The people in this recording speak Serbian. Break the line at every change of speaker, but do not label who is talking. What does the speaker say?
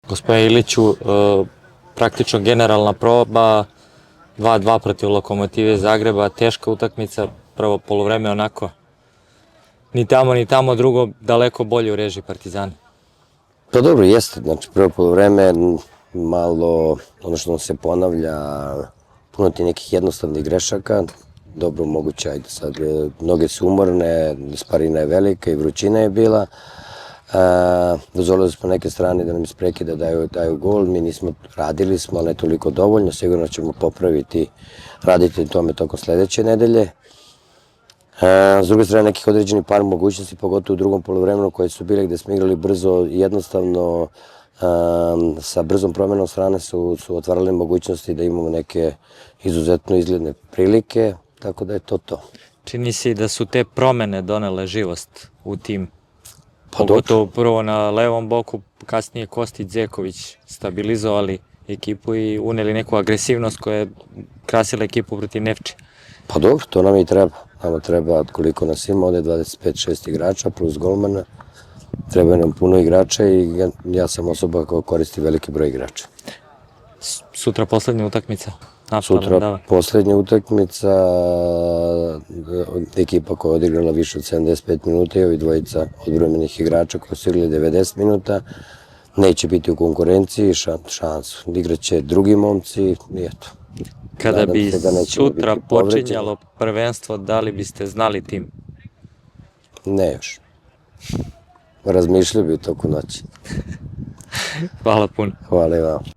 Gospodine Iliću, praktično generalna proba, 2-2 protiv Lokomotive Zagreba, teška utakmica, prvo poluvreme onako, ni tamo, drugo daleko bolje u režiji Partizana.
Pa dobro, jeste, znači prvo poluvreme malo, ono što nam se ponavlja, puno ti nekih jednostavnih grešaka, dobro moguće, ajde sad, noge su umorne, sparina je velika i vrućina je bila. Dozvolili smo neke strane da nam iz prekida daju gol, mi nismo, radili smo, ali ne toliko dovoljno, sigurno ćemo popraviti, raditi tome tokom sledeće nedelje. S druge strane, nekih određenih par mogućnosti, pogotovo u drugom poluvremenu koje su bile gde smo igrali brzo, jednostavno sa brzom promenom strane su otvarali mogućnosti da imamo neke izuzetno izgledne prilike, tako da je to to.
Čini se da su te promene donele živost u tim, pogotovo prvo na levom boku, kasnije Kostić, Zeković stabilizovali ekipu i uneli neku agresivnost koja je krasila ekipu protiv Nefče.
Pa dobro, to nam i treba. Nama treba, koliko nas ima, ovde 25-6 igrača plus golmana. Treba nam puno igrača i ja sam osoba koja koristi veliki broj igrača.
Sutra poslednja utakmica.
Sutra poslednja utakmica, ekipa koja je odigrala više od 75 minuta i ovi dvojica odbrojenih igrača koji su igrali 90 minuta, neće biti u konkurenciji, šansu. Igraće drugi momci i eto.
Kada bi sutra počinjalo prvenstvo, da li biste znali tim?
Ne još. Razmišljaju bi u toku noći.
Hvala puno.
Hvala i vam.